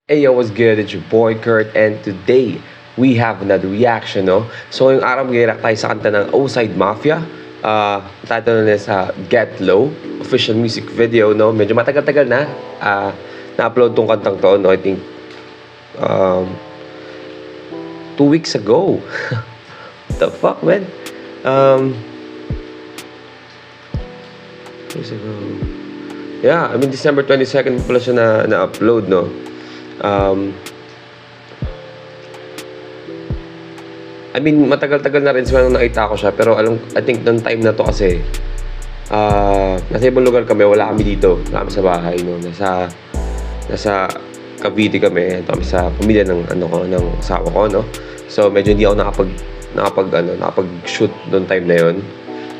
Hey yo, what's good? It's your boy Kurt and today we have another reaction, no? So yung araw mag-react tayo sa kanta ng O-Side Mafia. Title na sa Get Low, official music video, no? Medyo matagal-tagal na. Na-upload tong kantang to, no? I think 2 weeks ago. What the fuck, man? 2 weeks ago. Yeah, I mean December 22nd pala siya na-upload, no? I mean, matagal-tagal na rin nung nakita ko siya. Pero I think nung time na to kasi nasa ibang lugar kami, wala kami dito. Wala kami sa bahay, no? Nasa Cavite kami. Ito kami sa pamilya ng asawa ko, no? So, medyo hindi ako nakapag-shoot nung time na yun.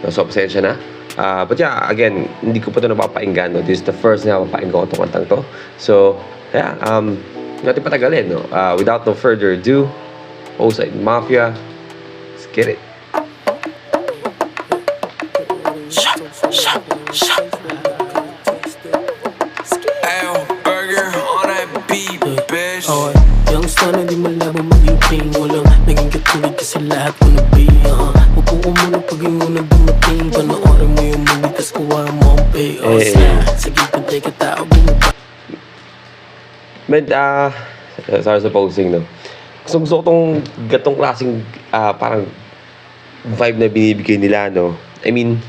No? So, pasensya na. But yeah, again, hindi ko pa ito napapainggan, no? This is the first na napapainggan ko itong kantang to. So, yeah, natin patagalin, no? Without no further ado, O-Side Mafia, let's get it. Burger on that beat, bitch. Yung sana di malabo maging king. Walang naging katulad kasi lahat ko nabay. Upo ko muna pag yung unang dumating. Panoorin mo yung movie tas kuha mo ang pay. Sige pantay ka tao bumaba. Med, sorry sa posing, no? Gusto ko tong gatong klaseng parang vibe na binibigay nila, no? I mean,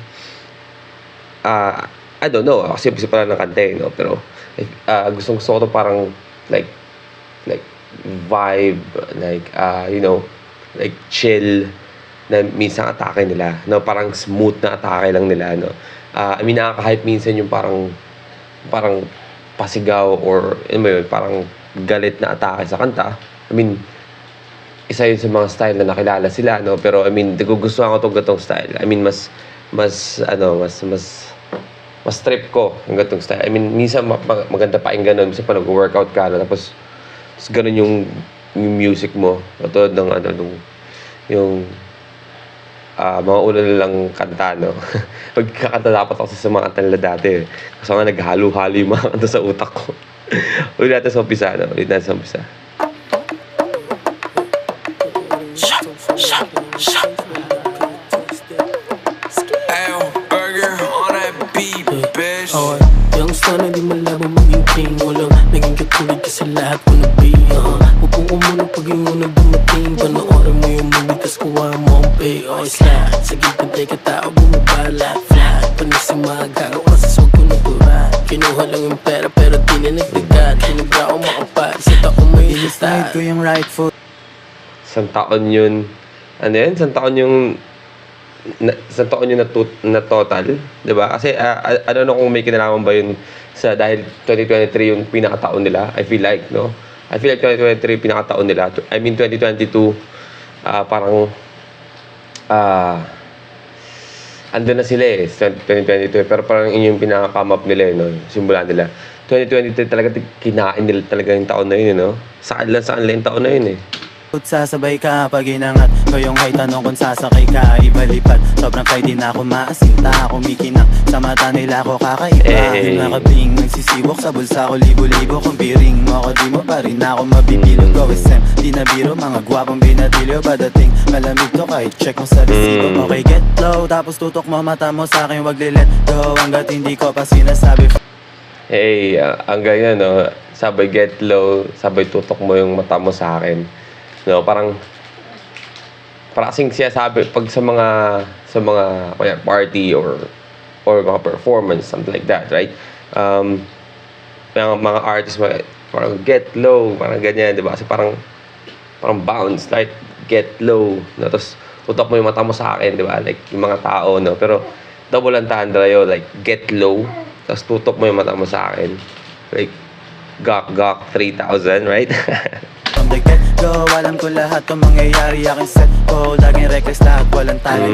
I don't know, kasi pala ng kanta, no? Pero gusto ko to parang like vibe, like you know, like chill na minsan atake nila, no? Parang smooth na atake lang nila, no? I mean, nakaka-hype minsan yung parang pasigaw or yun, parang galit na atake sa kanta. I mean, isa yun sa mga style na nakilala sila, no? Pero I mean, nagugustuhan ko tong gatong style. I mean, mas trip ko ang gatong style. I mean, minsan maganda pakinggan nun, minsan pa nag-workout ka, no? Tapos ganun yung music mo. Katulad ng yung mga una nilang kanta, no? Pagkakanta dapat ako sa mga kanta nila dati. Kasi nga naghalo-halo yung mga kanta sa utak ko. Ulit natin sa umpisa, no? Ulit natin sa umpisa. Burger on that beat, bitch. Yung sana di malabo maging king. Walang naging katulad kasi lahat ko nabay. Upo ko muna pag yung unang dumating. Panoorin mo yung movie tas kuha mo ang pay. Sige pantay ka tao bumaba. Flat panis yung mga garo kasi swag ko nagura. Kinuha lang yung pera pero di na nagdagat. Kinubra ko makapal sa taong may litat. ko yung right foot. Isang taon yun. Ano yun? Isang taon yung na total, 'di ba? Kasi I don't know kung may kinalaman ba yun sa dahil 2023 yung pinakataon nila. I feel like 2023 pinakataon nila. I mean 2022 parang andun na sila eh 2022, pero parang yun yung pinaka-come up nila, no? Simula nila 2023 talaga, kinain nila talaga yung taon na yun, no? Saan lang yung taon na yun eh. Sasabay ka pag inangat ko yung kahit tanong kung sasakay ka ibalipad. Sobrang kahit di na ako maasinta. Kumikinang sa mata nila ako kakaiba. Yung nakabling nagsisiwok sa bulsa ko libo-libo. Kung piring mo ako di mo pa rin ako mabibilog. Go SM, di na biro, mga gwapong binatilyo. Padating malamig to kahit check mo sa resibo. Okay, get low, tapos tutok mo mata mo sa akin. Wag let go hanggat hindi ko pa sinasabi. Hey, ang ganyan, no? Sabay get low, sabay tutok mo yung mata mo sa akin. No, parang kasing siya sabi pag sa mga kaya party or mga performance, something like that, right? Mga artists parang get low, parang ganyan, 'di ba? Kasi parang bounce, like get low, no? Tapos tutok mo yung mata mo sa akin, 'di ba? Like yung mga tao, no? Pero double entendre yun, like get low, tapos tutok mo yung mata mo sa akin. Like gok 3000, right? From the get-go, alam ko lahat ng mangyayari. Aking set ko, laging reckless lahat, walang tali.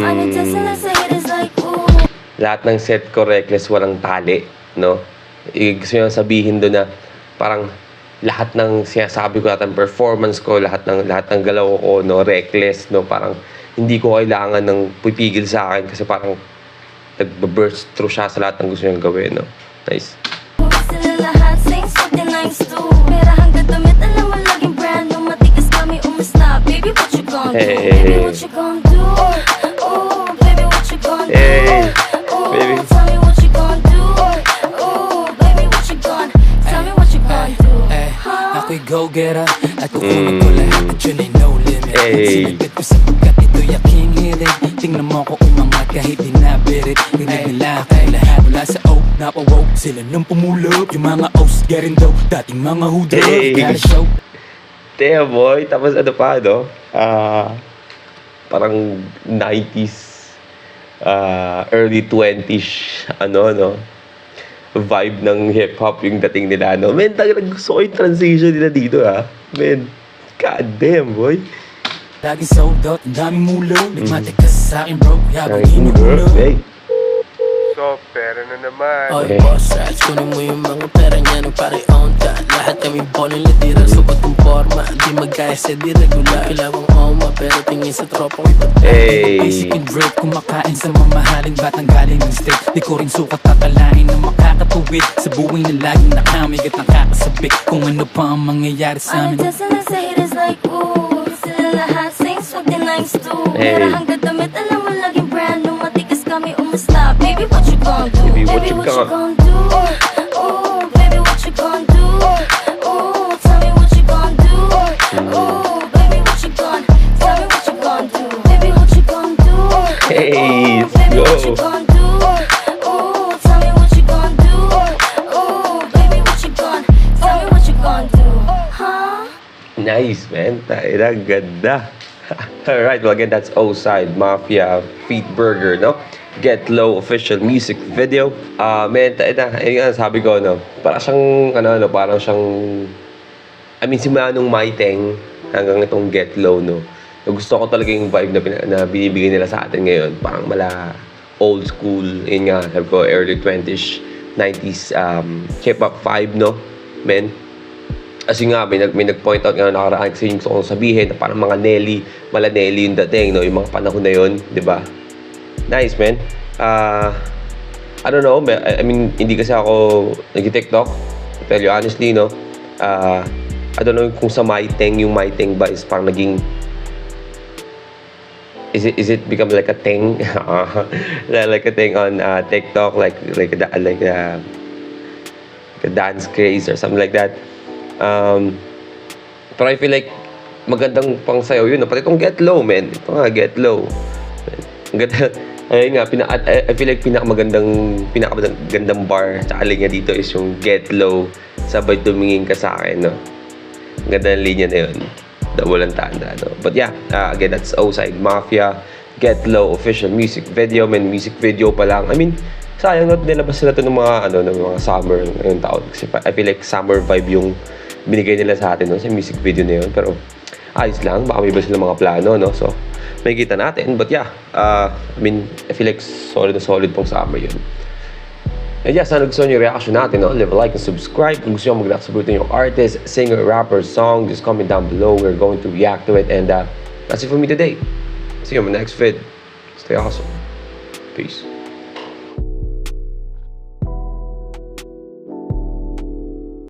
Lahat ng set ko reckless, walang tali, no? Gusto nyo sabihin doon na parang lahat ng sinasabi ko, lahat ng performance ko, lahat ng galaw ko, no, reckless, no? Parang hindi ko kailangan ng pipigil sa akin kasi parang nag-burst through siya sa lahat ng gusto niyang gawin, no? Nice. ako'y go-getter at kukunin ko lahat at yun ay no limit. Hey. Sinagpit ko sapagkat ito'y aking hilig. Tingnan mo ko umangat kahit di nabirit. Rinig nila kay lahat mula sa O, napawoke. Sila nang pumulog, yung mga O's getting dope. Dating mga hudo, Hey. gotta show. Damn boy, tapos ano pa, no? Parang 90s, early 20s, no? Vibe ng hip-hop yung dating nila, no? Men, talagang gusto ko yung transition nila dito, Men, god damn, boy. Lagi sold out, ang daming mulo. Nagmatik ka sa akin bro, kaya ako di nagulo. Hey. So, pera na naman. Oy, boss rats, kunin mo yung mga pera niya nung pare on ka. Lahat kami boning litira, sukat ng forma. Di magkaya sa di regular. Kilawang oma, pero tingin sa tropa ko'y patay. Hey. Basic and drip, kumakain sa mamahaling batang galing ng state. Di ko rin sukat tatalain na makakatuwid. Sa buwing na laging nakamigat nakakasabik. Kung ano pa ang mangyayari sa amin. Testing sa haters like, ooh, sila lahat saints, wag din nice too. Hey. Pero hanggang damit, alam mo laging brand new, matigas kami umasta. Baby, what you gon' do? Baby, what Baby, you what you gon' gon' do? Ooh, baby, what you gon' do? Ooh, tell me what you gon' do? Ooh, baby, what you gon' tell me what you gon' do? Baby, what you gon' do? Hey, Ooh, let's baby, go. what you gon' do? Ooh, tell me what you gon' do? Ooh, baby, what you gon' tell me what you gon' do? Huh? Nice, man. Tayo ganda. Alright, well again, that's O-Side Mafia Feet Burger, no? Get Low official music video. Man, ayun nga, sabi ko, no? Parang siyang, parang siyang, simula nung Maiteng hanggang itong Get Low, no? Gusto ko talaga yung vibe na binibigay nila sa atin ngayon. Parang mala old school, yun nga, sabi ko, early 20s, 90s, hip-hop vibe, no? Men, kasi nga, may nag-point out nga nakaraan kasi yung gusto kong sabihin na parang mga mala Nelly yung dating, no? Yung mga panahon na yun, di ba? Nice, man. I don't know, hindi kasi ako nag-TikTok. To tell you honestly, no? I don't know kung sa Maiteng, yung Maiteng ba is parang naging is it become like a thing? Like a thing on TikTok, like a dance craze or something like that. Pero I feel like magandang pang sayaw yun. Pati itong Get Low, man. Ito nga, Get Low. Ang ganda. Ayun nga, I feel like pinakamagandang bar tsaka linya dito is yung Get Low, sabay tumingin ka sa akin, no? Ang ganda ng linya na yun. Double ang tanda, no? But yeah, again, that's O-Side Mafia, Get Low official music video. Man, music video pa lang. Sayang na nilabas sila ito ng mga summer ngayong taon. Kasi I feel like summer vibe yung binigay nila sa atin, no? Sa music video na yun. Pero ayos lang, baka may iba sila mga plano, no? So, may kita natin. But yeah, I feel like solid na solid pong summer yun. And yeah, sana gusto nyo yung reaction natin, no? Leave a like and subscribe. Kung gusto nyo mag-react sa yung artist, singer, rapper, song, just comment down below. We're going to react to it. And that's it for me today. See you on my next vid. Stay awesome. Peace.